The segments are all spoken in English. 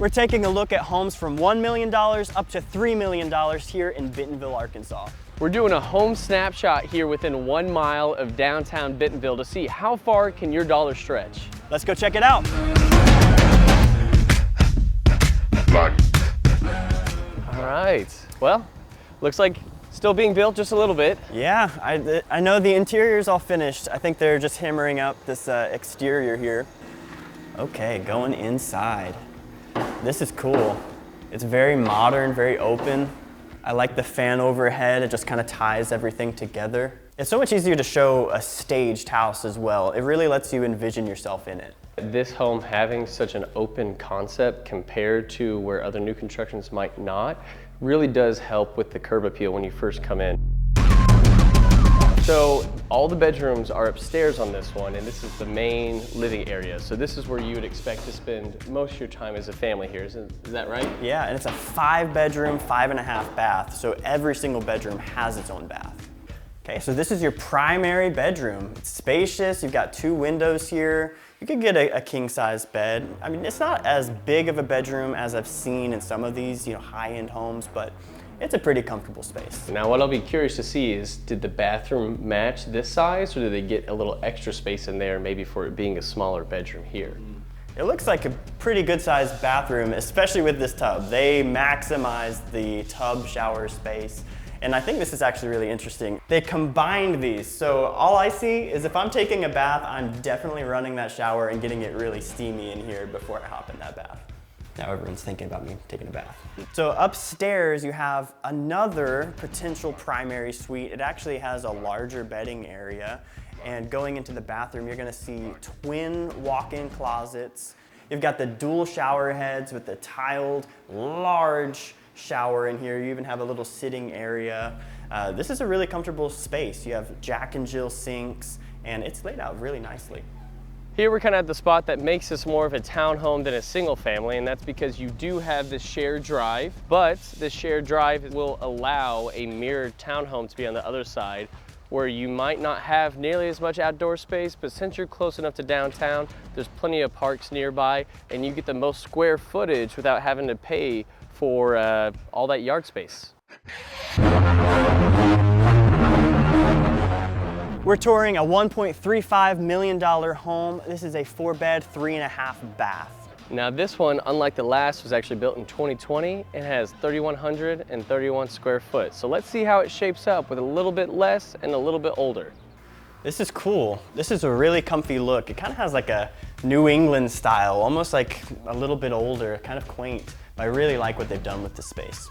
We're taking a look at homes from $1 million up to $3 million here in Bentonville, Arkansas. We're doing a home snapshot here within 1 mile of downtown Bentonville to see how far can your dollar stretch. Let's go check it out. All right, well, looks like still being built just a little bit. Yeah, I know the interior's all finished. I think they're just hammering out this exterior here. Okay, going inside. This is cool. It's very modern, very open. I like the fan overhead. It just kind of ties everything together. It's so much easier to show a staged house as well. It really lets you envision yourself in it. This home having such an open concept compared to where other new constructions might not really does help with the curb appeal when you first come in. So all the bedrooms are upstairs on this one, and this is the main living area. So this is where you would expect to spend most of your time as a family here. Is that right? Yeah, and it's a 5-bedroom, 5.5 bath. So every single bedroom has its own bath. Okay, so this is your primary bedroom. It's spacious, you've got 2 windows here. You could get a king-size bed. I mean, it's not as big of a bedroom as I've seen in some of these, high-end homes, but it's a pretty comfortable space. Now, what I'll be curious to see is, did the bathroom match this size, or did they get a little extra space in there, maybe for it being a smaller bedroom here? It looks like a pretty good-sized bathroom, especially with this tub. They maximized the tub shower space. And I think this is actually really interesting. They combined these, so all I see is if I'm taking a bath, I'm definitely running that shower and getting it really steamy in here before I hop in that bath. Now everyone's thinking about me taking a bath. So upstairs you have another potential primary suite. It actually has a larger bedding area, and going into the bathroom you're gonna see twin walk-in closets. You've got the dual shower heads with the tiled large shower in here. You even have a little sitting area. This is a really comfortable space. You have Jack and Jill sinks, and it's laid out really nicely. Here we're kind of at the spot that makes this more of a townhome than a single family, and that's because you do have this shared drive, but this shared drive will allow a mirrored townhome to be on the other side, where you might not have nearly as much outdoor space, but since you're close enough to downtown, there's plenty of parks nearby, and you get the most square footage without having to pay for all that yard space. We're touring a $1.35 million home. This is a 4-bed, 3.5 bath. Now this one, unlike the last, was actually built in 2020 and has 3,131 square foot. So let's see how it shapes up with a little bit less and a little bit older. This is cool. This is a really comfy look. It kind of has like a New England style, almost like a little bit older, kind of quaint. I really like what they've done with this space.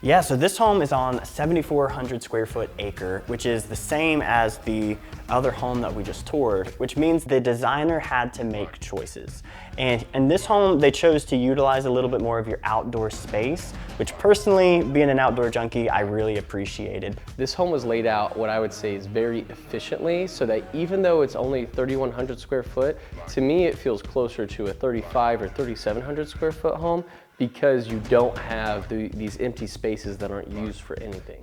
Yeah, so this home is on a 7,400 square foot acre, which is the same as the other home that we just toured, which means the designer had to make choices. And in this home, they chose to utilize a little bit more of your outdoor space, which personally, being an outdoor junkie, I really appreciated. This home was laid out, what I would say, is very efficiently, so that even though it's only 3,100 square foot, to me it feels closer to a 3,500 or 3,700 square foot home, because you don't have these empty spaces that aren't used for anything.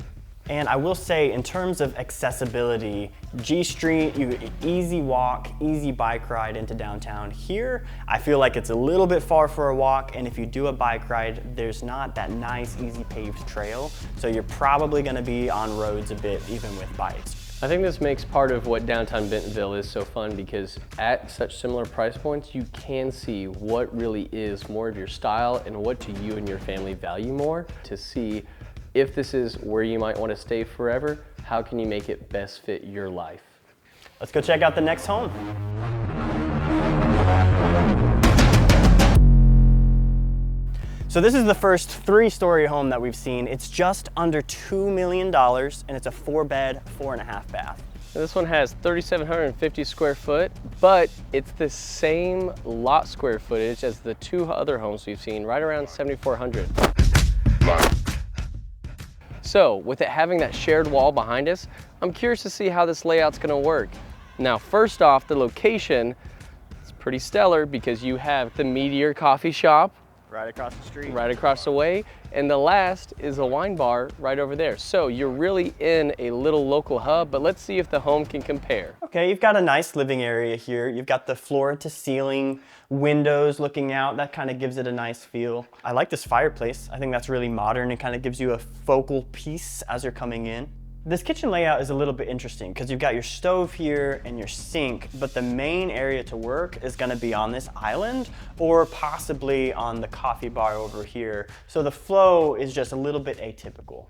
And I will say, in terms of accessibility, G Street, easy walk, easy bike ride into downtown. Here, I feel like it's a little bit far for a walk, and if you do a bike ride, there's not that nice, easy paved trail, so you're probably gonna be on roads a bit, even with bikes. I think this makes part of what downtown Bentonville is so fun, because at such similar price points, you can see what really is more of your style and what do you and your family value more, to see if this is where you might want to stay forever, how can you make it best fit your life. Let's go check out the next home. So this is the first 3-story home that we've seen. It's just under $2 million, and it's a 4-bed, 4.5 bath. This one has 3,750 square foot, but it's the same lot square footage as the 2 other homes we've seen, right around 7,400. So with it having that shared wall behind us, I'm curious to see how this layout's gonna work. Now, first off, the location is pretty stellar because you have the Meteor coffee shop Right across the street. right across the way, And the last is a wine bar right over there. So you're really in a little local hub, but let's see if the home can compare. Okay, you've got a nice living area here. You've got the floor to ceiling windows looking out. That kind of gives it a nice feel. I like this fireplace. I think that's really modern. It kind of gives you a focal piece as you're coming in. This kitchen layout is a little bit interesting because you've got your stove here and your sink, but the main area to work is going to be on this island or possibly on the coffee bar over here. So the flow is just a little bit atypical.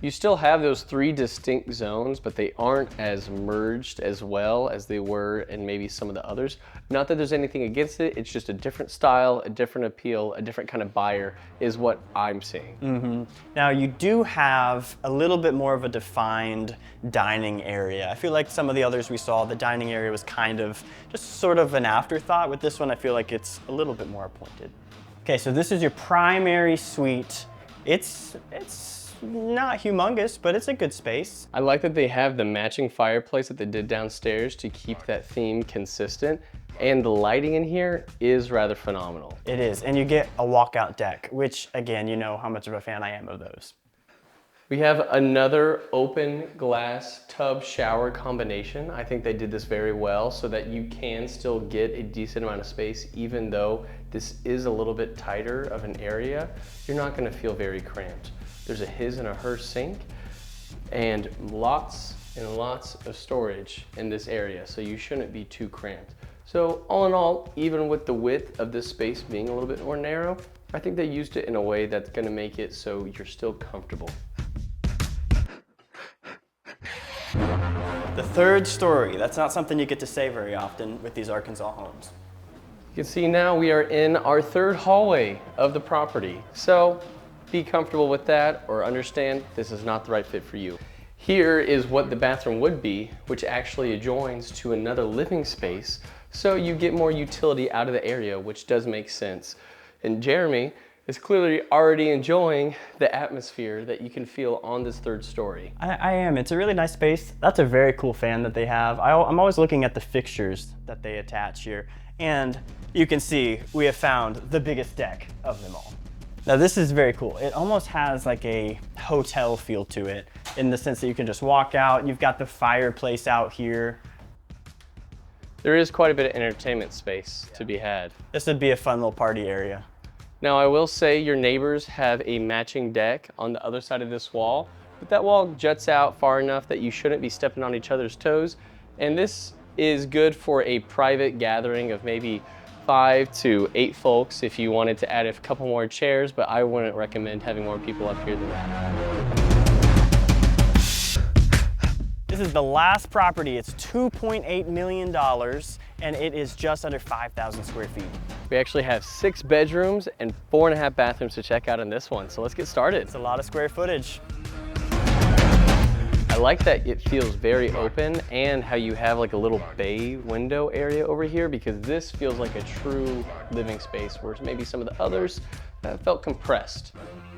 You still have those 3 distinct zones, but they aren't as merged as well as they were in maybe some of the others. Not that there's anything against it, it's just a different style, a different appeal, a different kind of buyer is what I'm seeing. Now you do have a little bit more of a defined dining area. I feel like some of the others we saw, the dining area was kind of just sort of an afterthought. With this one, I feel like it's a little bit more appointed. Okay, so this is your primary suite. It's not humongous, but it's a good space. I like that they have the matching fireplace that they did downstairs to keep that theme consistent. And the lighting in here is rather phenomenal. It is, and you get a walkout deck, which again, you know how much of a fan I am of those. We have another open glass tub shower combination. I think they did this very well so that you can still get a decent amount of space even though this is a little bit tighter of an area. You're not gonna feel very cramped. There's a his and a her sink and lots and lots of storage in this area, so you shouldn't be too cramped. So all in all, even with the width of this space being a little bit more narrow, I think they used it in a way that's gonna make it so you're still comfortable. The 3rd story, that's not something you get to say very often with these Arkansas homes. You can see now we are in our 3rd hallway of the property. So be comfortable with that or understand this is not the right fit for you. Here is what the bathroom would be, which actually adjoins to another living space. So you get more utility out of the area, which does make sense. And Jeremy is clearly already enjoying the atmosphere that you can feel on this 3rd story. I am. It's a really nice space. That's a very cool fan that they have. I'm always looking at the fixtures that they attach here. And you can see we have found the biggest deck of them all. Now this is very cool. It almost has like a hotel feel to it in the sense that you can just walk out. You've got the fireplace out here. There is quite a bit of entertainment space to be had. This would be a fun little party area. Now I will say your neighbors have a matching deck on the other side of this wall, but that wall juts out far enough that you shouldn't be stepping on each other's toes. And this is good for a private gathering of maybe 5 to 8 folks if you wanted to add a couple more chairs, but I wouldn't recommend having more people up here than that. This is the last property. It's $2.8 million and it is just under 5,000 square feet. We actually have 6 bedrooms and 4.5 bathrooms to check out in this one, so let's get started. It's a lot of square footage. I like that it feels very open and how you have like a little bay window area over here because this feels like a true living space whereas maybe some of the others felt compressed.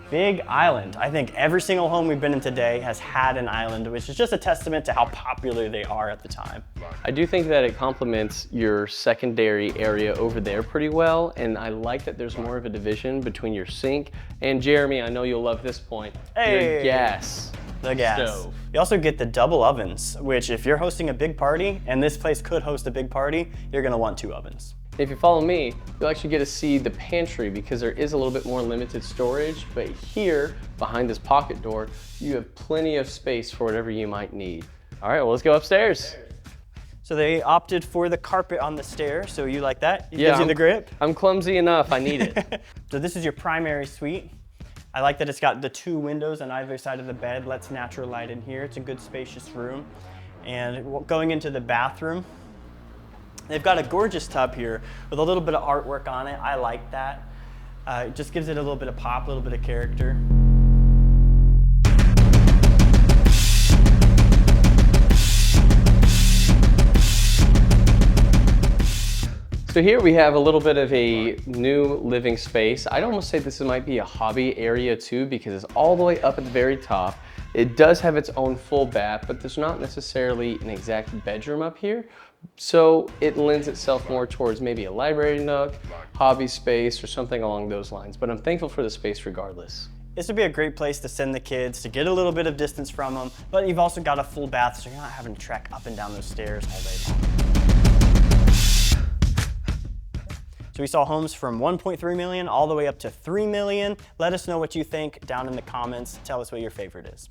Big island. I think every single home we've been in today has had an island, which is just a testament to how popular they are at the time. I do think that it complements your secondary area over there pretty well, and I like that there's more of a division between your sink and Jeremy, I know you'll love this point, your gas. The gas. Stove. You also get the double ovens, which if you're hosting a big party, and this place could host a big party, you're gonna want 2 ovens. If you follow me, you'll actually get to see the pantry because there is a little bit more limited storage, but here, behind this pocket door, you have plenty of space for whatever you might need. All right, well, let's go upstairs. So they opted for the carpet on the stairs, so you like that? It gives you the grip? I'm clumsy enough, I need it. So this is your primary suite. I like that it's got the 2 windows on either side of the bed, lets natural light in here. It's a good spacious room. And going into the bathroom, they've got a gorgeous tub here with a little bit of artwork on it. I like that. It just gives it a little bit of pop, a little bit of character. So here we have a little bit of a new living space. I'd almost say this might be a hobby area too because it's all the way up at the very top. It does have its own full bath, but there's not necessarily an exact bedroom up here. So it lends itself more towards maybe a library nook, hobby space, or something along those lines. But I'm thankful for the space regardless. This would be a great place to send the kids to get a little bit of distance from them, but you've also got a full bath, so you're not having to trek up and down those stairs all day long. So we saw homes from 1.3 million all the way up to 3 million. Let us know what you think down in the comments. Tell us what your favorite is.